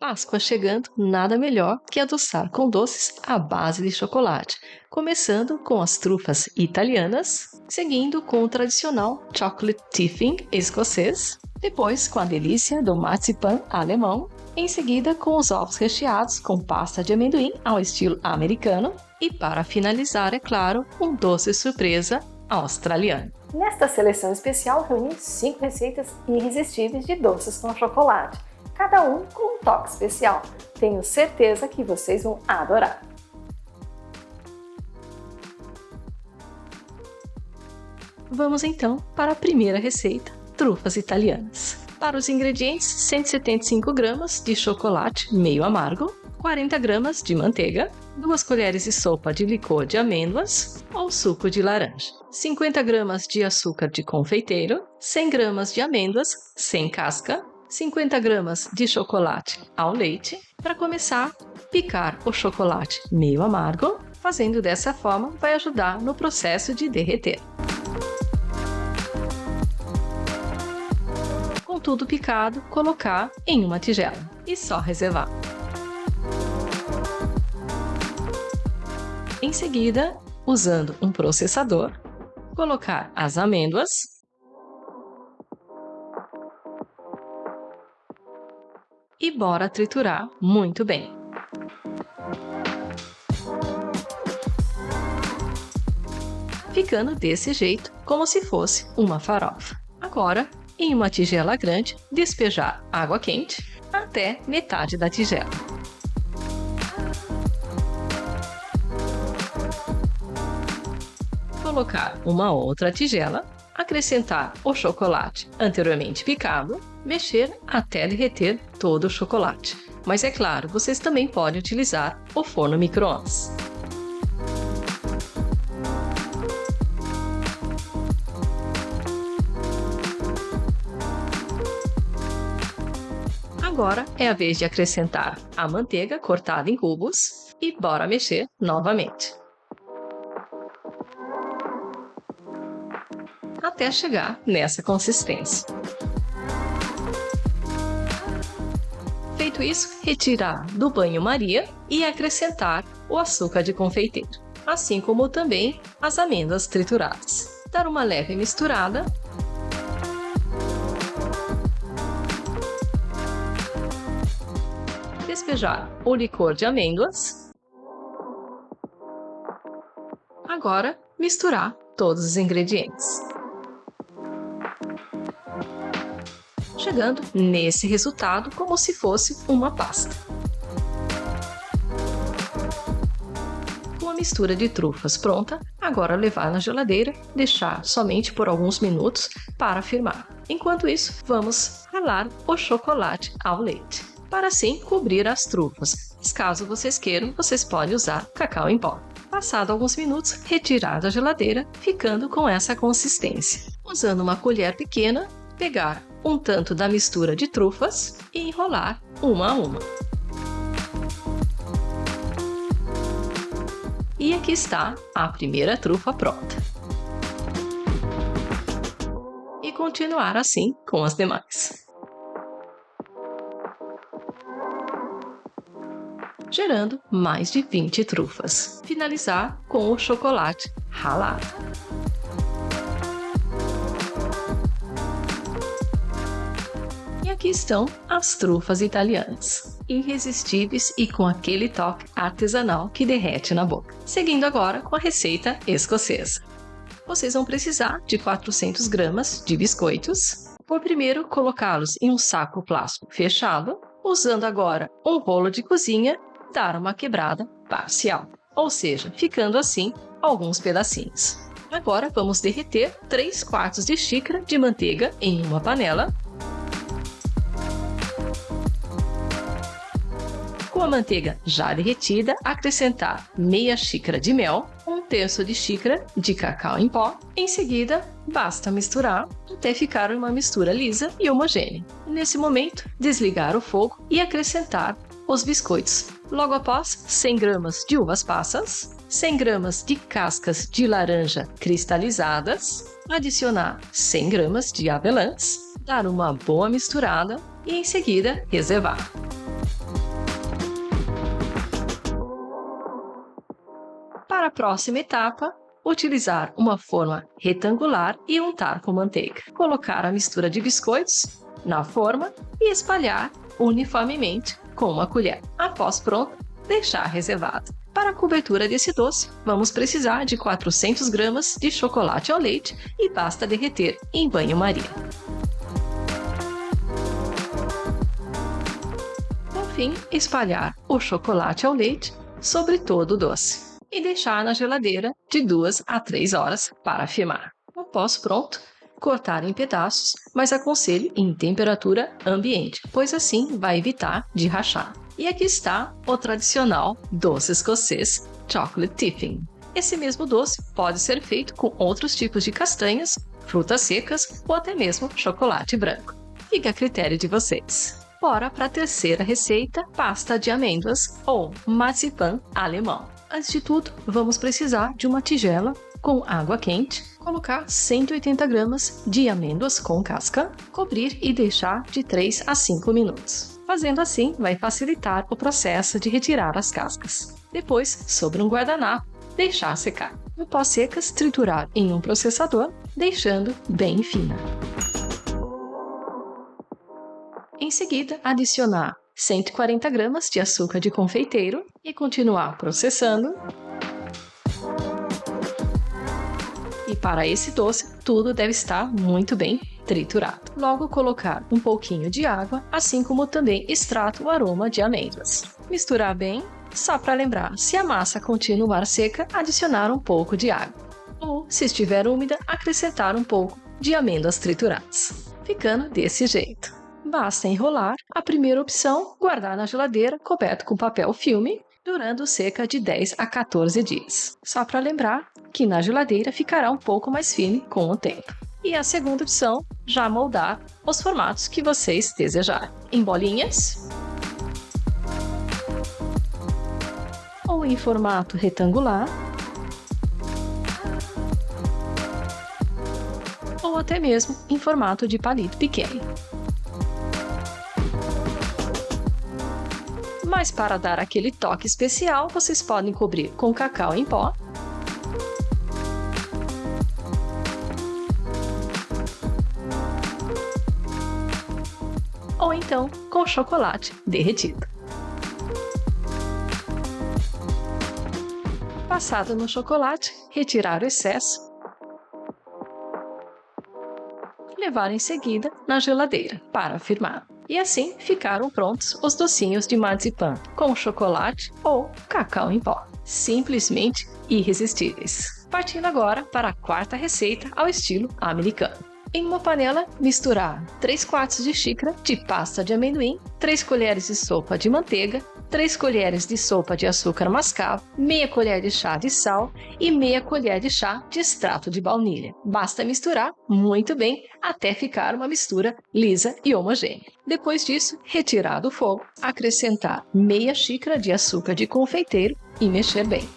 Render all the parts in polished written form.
Páscoa chegando, nada melhor que adoçar com doces à base de chocolate, começando com as trufas italianas, seguindo com o tradicional chocolate tiffin escocês, depois com a delícia do marzipan alemão, em seguida com os ovos recheados com pasta de amendoim ao estilo americano e, para finalizar, é claro, um doce surpresa australiano. Nesta seleção especial, reuni 5 receitas irresistíveis de doces com chocolate, cada um com um toque especial. Tenho certeza que vocês vão adorar! Vamos então para a primeira receita, trufas italianas. Para os ingredientes, 175 gramas de chocolate meio amargo, 40 gramas de manteiga, 2 colheres de sopa de licor de amêndoas ou suco de laranja, 50 gramas de açúcar de confeiteiro, 100 gramas de amêndoas sem casca, 50 gramas de chocolate ao leite. Para começar, picar o chocolate meio amargo, fazendo dessa forma vai ajudar no processo de derreter. Com tudo picado, colocar em uma tigela e só reservar. Em seguida, usando um processador, colocar as amêndoas, e bora triturar muito bem. Ficando desse jeito, como se fosse uma farofa. Agora, em uma tigela grande, despejar água quente até metade da tigela. Colocar uma outra tigela, acrescentar o chocolate anteriormente picado, mexer até derreter todo o chocolate. Mas é claro, vocês também podem utilizar o forno micro-ondas. Agora é a vez de acrescentar a manteiga cortada em cubos e bora mexer novamente, até chegar nessa consistência. Feito isso, retirar do banho-maria e acrescentar o açúcar de confeiteiro, assim como também as amêndoas trituradas. Dar uma leve misturada. Despejar o licor de amêndoas. Agora, misturar todos os ingredientes, chegando nesse resultado como se fosse uma pasta. Com a mistura de trufas pronta, agora levar na geladeira, deixar somente por alguns minutos para firmar. Enquanto isso, vamos ralar o chocolate ao leite, para assim cobrir as trufas. Caso vocês queiram, vocês podem usar cacau em pó. Passado alguns minutos, retirar da geladeira, ficando com essa consistência. Usando uma colher pequena, pegar um tanto da mistura de trufas e enrolar uma a uma. E aqui está a primeira trufa pronta. E continuar assim com as demais, gerando mais de 20 trufas. Finalizar com o chocolate ralado. E aqui estão as trufas italianas, irresistíveis e com aquele toque artesanal que derrete na boca. Seguindo agora com a receita escocesa. Vocês vão precisar de 400 gramas de biscoitos. Por primeiro, colocá-los em um saco plástico fechado, usando agora um rolo de cozinha, dar uma quebrada parcial, ou seja, ficando assim alguns pedacinhos. Agora vamos derreter 3/4 de xícara de manteiga em uma panela. Com a manteiga já derretida, acrescentar meia xícara de mel, 1/3 de xícara de cacau em pó. Em seguida, basta misturar até ficar uma mistura lisa e homogênea. Nesse momento, desligar o fogo e acrescentar os biscoitos. Logo após, 100 gramas de uvas passas, 100 gramas de cascas de laranja cristalizadas, adicionar 100 gramas de avelãs, dar uma boa misturada e em seguida reservar. Para a próxima etapa, utilizar uma forma retangular e untar com manteiga. Colocar a mistura de biscoitos na forma e espalhar uniformemente com uma colher. Após pronto, deixar reservado. Para a cobertura desse doce, vamos precisar de 400 gramas de chocolate ao leite e basta derreter em banho-maria. Por fim, espalhar o chocolate ao leite sobre todo o doce e deixar na geladeira de 2 a 3 horas para firmar. Após pronto, cortar em pedaços, mas aconselho em temperatura ambiente, pois assim vai evitar de rachar. E aqui está o tradicional doce escocês Chocolate Tiffin. Esse mesmo doce pode ser feito com outros tipos de castanhas, frutas secas ou até mesmo chocolate branco. Fica a critério de vocês. Bora para a terceira receita, pasta de amêndoas ou marzipan alemão. Antes de tudo, vamos precisar de uma tigela com água quente, colocar 180 gramas de amêndoas com casca, cobrir e deixar de 3 a 5 minutos. Fazendo assim, vai facilitar o processo de retirar as cascas. Depois, sobre um guardanapo, deixar secar. Após secas, triturar em um processador, deixando bem fina. Em seguida, adicionar 140 gramas de açúcar de confeiteiro e continuar processando. E para esse doce, tudo deve estar muito bem triturado. Logo, colocar um pouquinho de água, assim como também extrato o aroma de amêndoas. Misturar bem, só para lembrar, se a massa continuar seca, adicionar um pouco de água. Ou, se estiver úmida, acrescentar um pouco de amêndoas trituradas. Ficando desse jeito. Basta enrolar. A primeira opção, guardar na geladeira, coberto com papel filme, durando cerca de 10 a 14 dias. Só para lembrar que na geladeira ficará um pouco mais firme com o tempo. E a segunda opção, já moldar os formatos que vocês desejarem. Em bolinhas, ou em formato retangular, ou até mesmo em formato de palito pequeno. Mas para dar aquele toque especial, vocês podem cobrir com cacau em pó, ou então com chocolate derretido. Passado no chocolate, retirar o excesso, levar em seguida na geladeira para firmar. E assim ficaram prontos os docinhos de marzipan com chocolate ou cacau em pó. Simplesmente irresistíveis. Partindo agora para a quarta receita ao estilo americano. Em uma panela, misturar 3 quartos de xícara de pasta de amendoim, 3 colheres de sopa de manteiga, 3 colheres de sopa de açúcar mascavo, meia colher de chá de sal e meia colher de chá de extrato de baunilha. Basta misturar muito bem até ficar uma mistura lisa e homogênea. Depois disso, retirar do fogo, acrescentar meia xícara de açúcar de confeiteiro e mexer bem.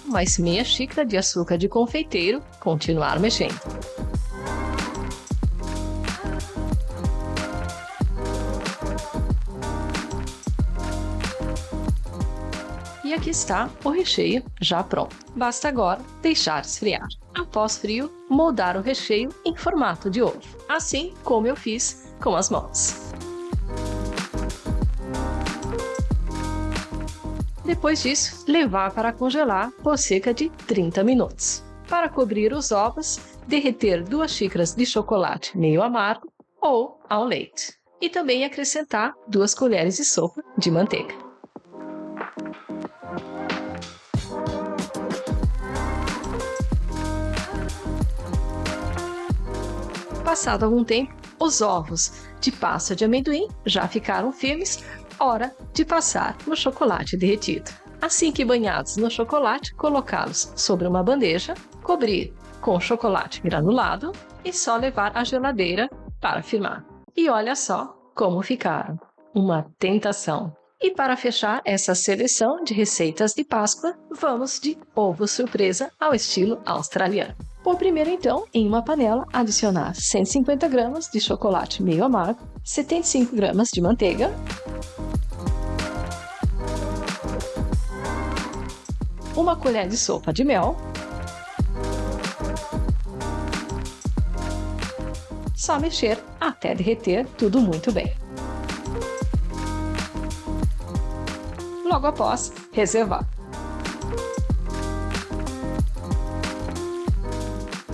Mais meia xícara de açúcar de confeiteiro, continuar mexendo. E aqui está o recheio já pronto. Basta agora deixar esfriar. Após frio, moldar o recheio em formato de ovo, assim como eu fiz com as mãos. Depois disso, levar para congelar por cerca de 30 minutos. Para cobrir os ovos, derreter 2 xícaras de chocolate meio amargo ou ao leite. E também acrescentar 2 colheres de sopa de manteiga. Passado algum tempo, os ovos de pasta de amendoim já ficaram firmes. Hora de passar no chocolate derretido. Assim que banhados no chocolate, colocá-los sobre uma bandeja, cobrir com chocolate granulado e só levar à geladeira para firmar. E olha só como ficaram. Uma tentação! E para fechar essa seleção de receitas de Páscoa, vamos de ovo surpresa ao estilo australiano. Por primeiro, então, em uma panela, adicionar 150 gramas de chocolate meio amargo, 75 gramas de manteiga, uma colher de sopa de mel. Só mexer até derreter tudo muito bem. Logo após, reservar.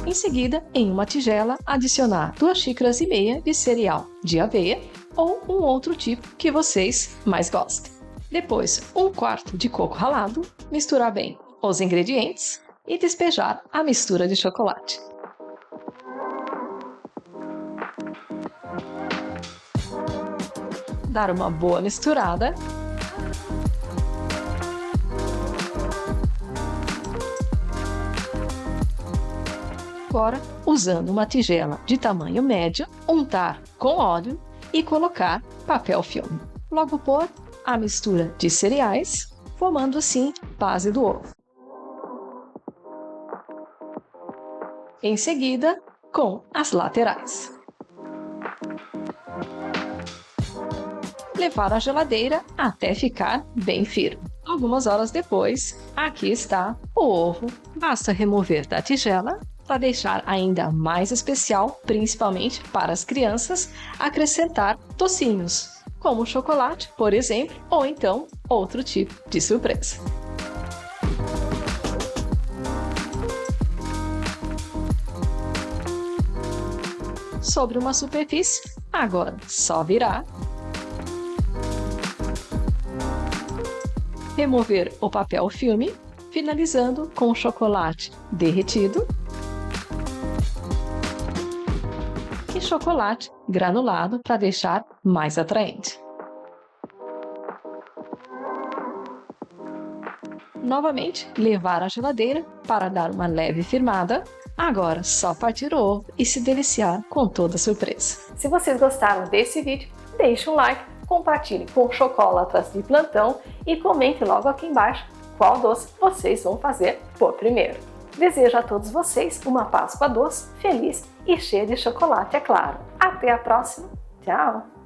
Em seguida, em uma tigela, adicionar 2,5 xícaras de cereal de aveia ou um outro tipo que vocês mais gostem. Depois, 1/4 de coco ralado, misturar bem os ingredientes e despejar a mistura de chocolate. Dar uma boa misturada. Agora, usando uma tigela de tamanho médio, untar com óleo e colocar papel filme. Logo pôr a mistura de cereais, formando assim base do ovo. Em seguida, com as laterais. Levar à geladeira até ficar bem firme. Algumas horas depois, aqui está o ovo. Basta remover da tigela para deixar ainda mais especial, principalmente para as crianças, acrescentar docinhos, como chocolate, por exemplo, ou então outro tipo de surpresa. Sobre uma superfície, agora só virar. Remover o papel filme, finalizando com o chocolate derretido e chocolate granulado para deixar mais atraente. Novamente, levar à geladeira para dar uma leve firmada. Agora, só partir o ovo e se deliciar com toda a surpresa. Se vocês gostaram desse vídeo, deixe um like, compartilhe com chocolatas de plantão e comente logo aqui embaixo qual doce vocês vão fazer por primeiro. Desejo a todos vocês uma Páscoa doce, feliz e cheia de chocolate, é claro. Até a próxima. Tchau!